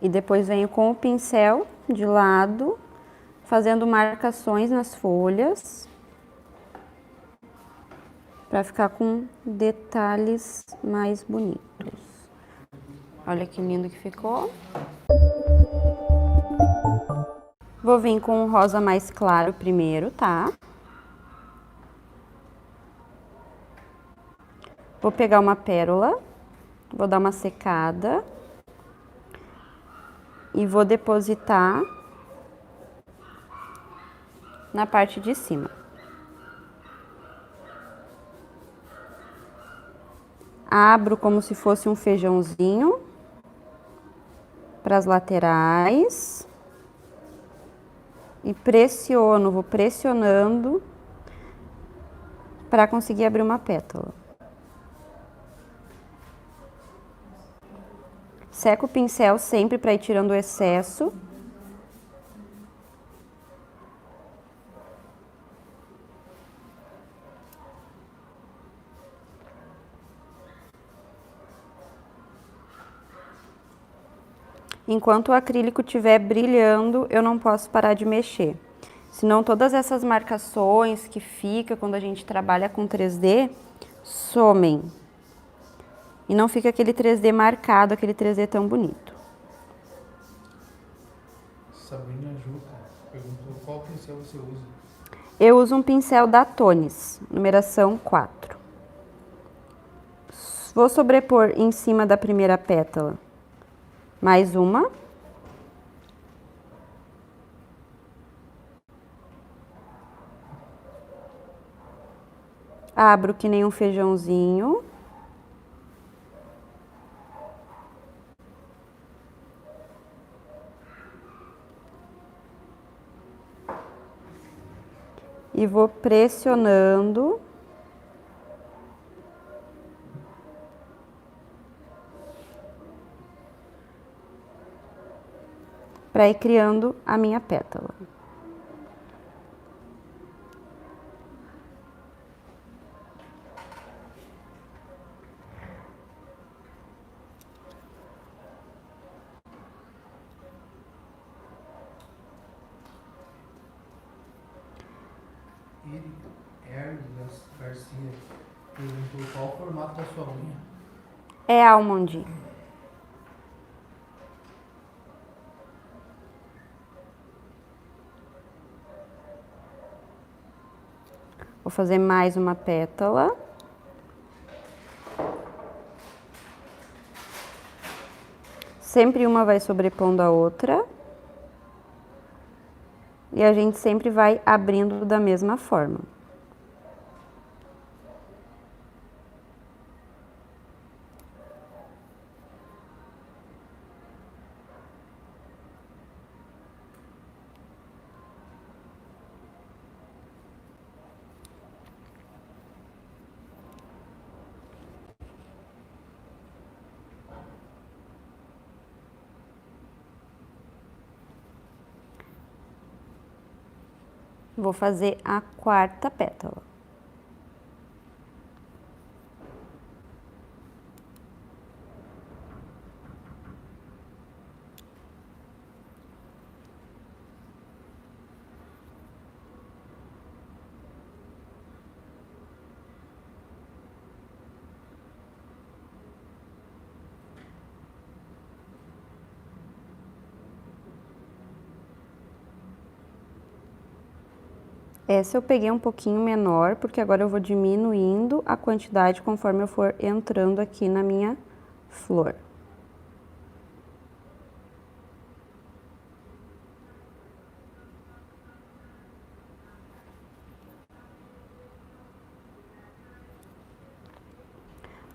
E depois venho com o pincel de lado, fazendo marcações nas folhas, para ficar com detalhes mais bonitos. Olha que lindo que ficou. Vou vir com um rosa mais claro primeiro, tá? Vou pegar uma pérola, vou dar uma secada e vou depositar na parte de cima. Abro como se fosse um feijãozinho para as laterais e pressiono, vou pressionando para conseguir abrir uma pétala. Seco o pincel sempre para ir tirando o excesso. Enquanto o acrílico estiver brilhando, eu não posso parar de mexer. Senão todas essas marcações que fica quando a gente trabalha com 3D, somem. E não fica aquele 3D marcado, aquele 3D tão bonito. Sabrina Juca perguntou qual pincel você usa. Eu uso um pincel da Tones, numeração 4. Vou sobrepor em cima da primeira pétala mais uma. Abro que nem um feijãozinho. E vou pressionando para ir criando a minha pétala. Erlis Garcia perguntou qual o formato da sua unha. É almond. Vou fazer mais uma pétala. Sempre uma vai sobrepondo a outra. E a gente sempre vai abrindo da mesma forma. Vou fazer a quarta pétala. Essa eu peguei um pouquinho menor, porque agora eu vou diminuindo a quantidade conforme eu for entrando aqui na minha flor.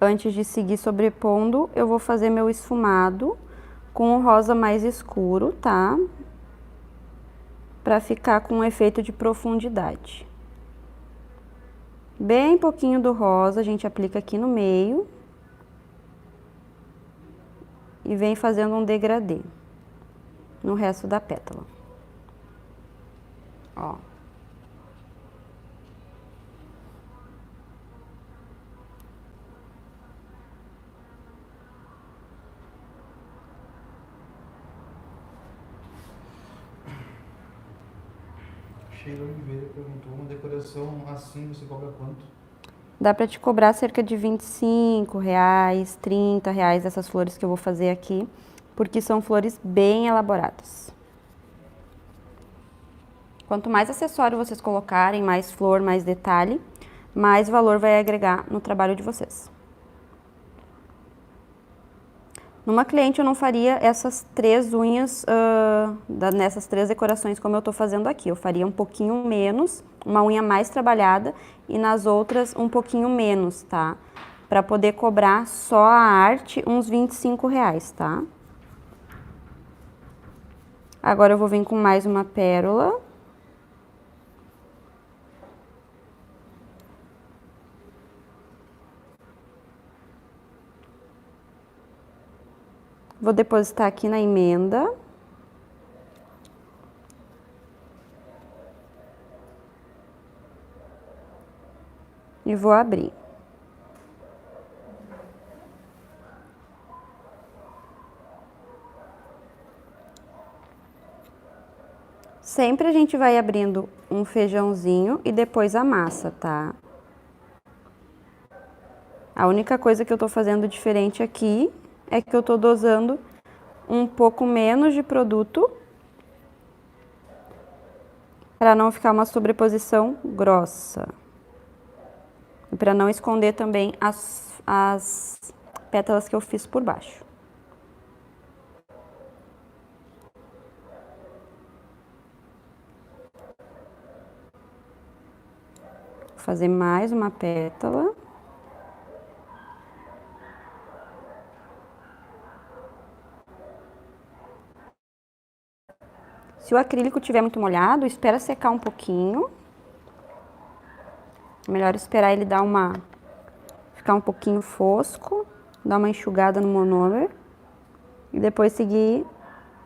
Antes de seguir sobrepondo, eu vou fazer meu esfumado com o rosa mais escuro, tá? Pra ficar com um efeito de profundidade. Bem pouquinho do rosa, a gente aplica aqui no meio. E vem fazendo um degradê no resto da pétala. Ó. Sheila Oliveira perguntou, uma decoração assim você cobra quanto? Dá pra te cobrar cerca de R$ 25, R$ 30 essas flores que eu vou fazer aqui, porque são flores bem elaboradas. Quanto mais acessório vocês colocarem, mais flor, mais detalhe, mais valor vai agregar no trabalho de vocês. Numa cliente eu não faria essas 3 unhas, nessas 3 decorações como eu tô fazendo aqui. Eu faria um pouquinho menos, uma unha mais trabalhada e nas outras um pouquinho menos, tá? Pra poder cobrar só a arte uns R$ 25, tá? Agora eu vou vir com mais uma pérola. Vou depositar aqui na emenda. E vou abrir. Sempre a gente vai abrindo um feijãozinho e depois a massa, tá? A única coisa que eu tô fazendo diferente aqui é que eu tô dosando um pouco menos de produto para não ficar uma sobreposição grossa. E para não esconder também as pétalas que eu fiz por baixo. Vou fazer mais uma pétala. Se o acrílico estiver muito molhado, espera secar um pouquinho. É melhor esperar ele ficar um pouquinho fosco, dar uma enxugada no monômer e depois seguir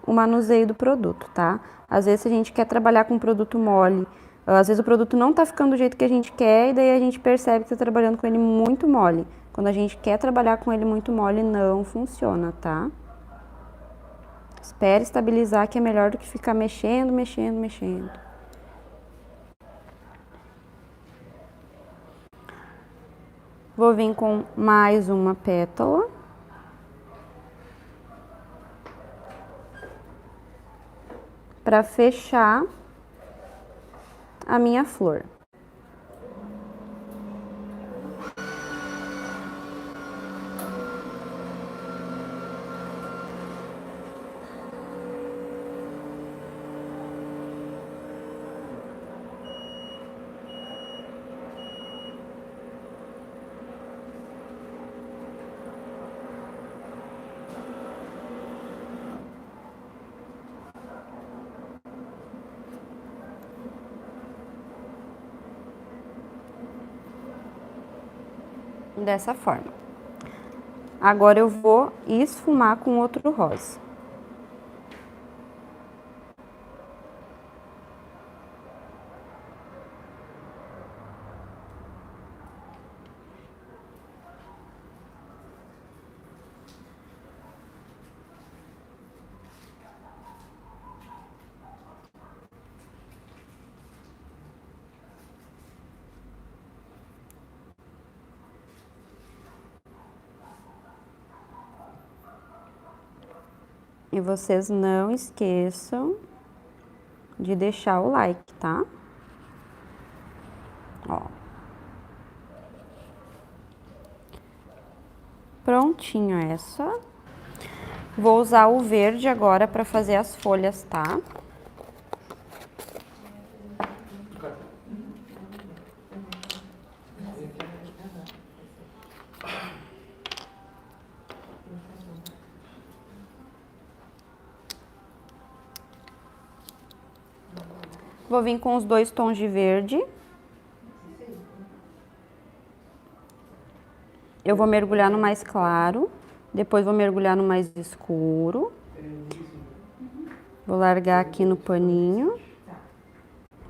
o manuseio do produto, tá? Às vezes a gente quer trabalhar com produto mole, às vezes o produto não tá ficando do jeito que a gente quer e daí a gente percebe que tá trabalhando com ele muito mole. Quando a gente quer trabalhar com ele muito mole, não funciona, tá? Espere estabilizar, que é melhor do que ficar mexendo, mexendo, mexendo. Vou vir com mais uma pétala. Para fechar a minha flor. Dessa forma. Agora eu vou esfumar com outro rosa. E vocês não esqueçam de deixar o like, tá? Ó. Prontinho essa. Vou usar o verde agora para fazer as folhas, tá? Vou vir com os 2 tons de verde. Eu vou mergulhar no mais claro, depois vou mergulhar no mais escuro. Vou largar aqui no paninho,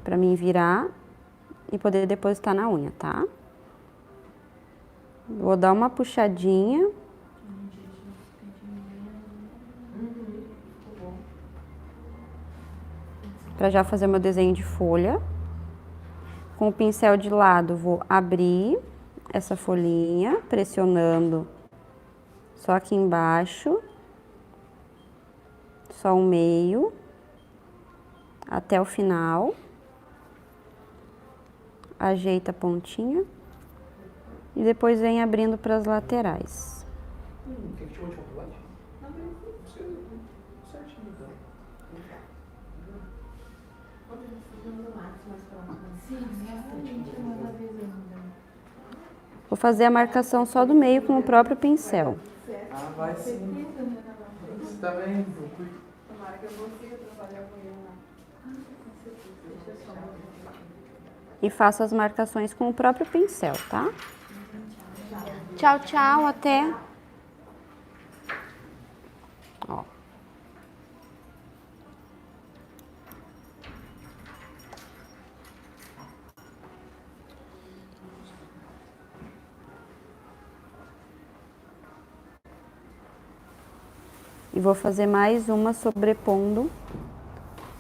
pra mim virar e poder depositar na unha, tá? Vou dar uma puxadinha. Pra já fazer meu desenho de folha. Com o pincel de lado, vou abrir essa folhinha, pressionando só aqui embaixo, só o meio, até o final. Ajeita a pontinha e depois vem abrindo para as laterais. Quer que te mande chocolate? Não, certinho, então. Vou fazer a marcação só do meio com o próprio pincel. Ah, vai sim. Você tá vendo? Tomara que eu consiga trabalhar com ele lá. E faço as marcações com o próprio pincel, tá? Tchau, tchau, até. Ó. E vou fazer mais uma sobrepondo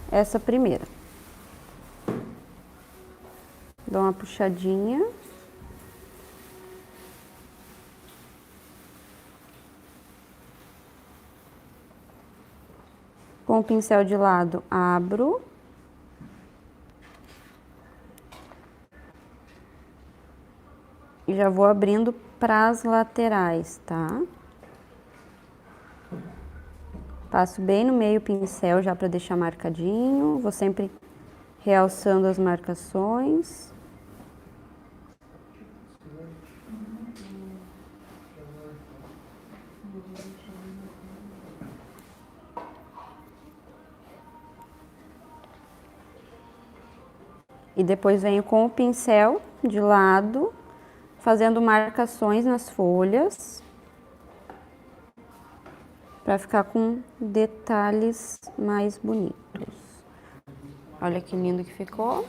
essa primeira. Dou uma puxadinha. Com o pincel de lado, abro. E já vou abrindo para as laterais, tá? Passo bem no meio o pincel já para deixar marcadinho. Vou sempre realçando as marcações. E depois venho com o pincel de lado, fazendo marcações nas folhas, para ficar com detalhes mais bonitos. Olha que lindo que ficou.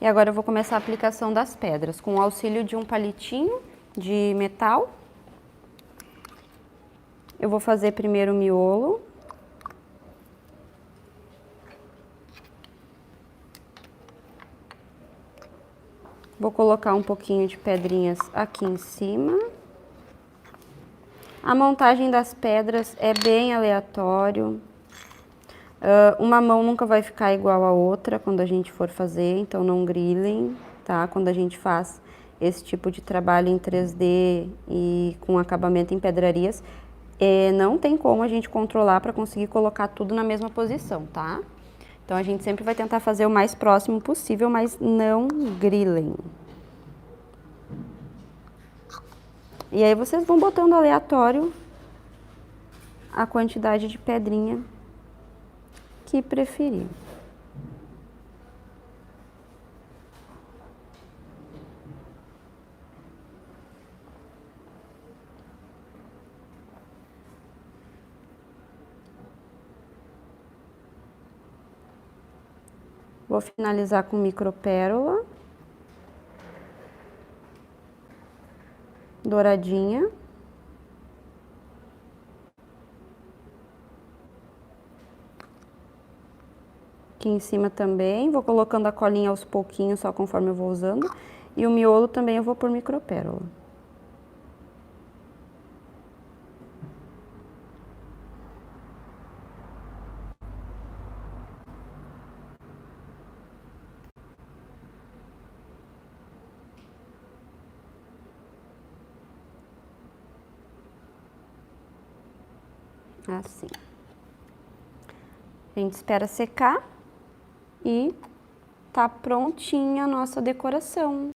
E agora eu vou começar a aplicação das pedras, com o auxílio de um palitinho de metal. Eu vou fazer primeiro o miolo. Vou colocar um pouquinho de pedrinhas aqui em cima. A montagem das pedras é bem aleatório. Uma mão nunca vai ficar igual a outra quando a gente for fazer, então não grilem, tá? Quando a gente faz esse tipo de trabalho em 3D e com acabamento em pedrarias, não tem como a gente controlar para conseguir colocar tudo na mesma posição, tá? Então a gente sempre vai tentar fazer o mais próximo possível, mas não grilem. E aí vocês vão botando aleatório a quantidade de pedrinha que preferir. Vou finalizar com micropérola, douradinha. Aqui em cima também, vou colocando a colinha aos pouquinhos, só conforme eu vou usando. E o miolo também eu vou por micropérola. Assim. A gente espera secar e tá prontinha a nossa decoração.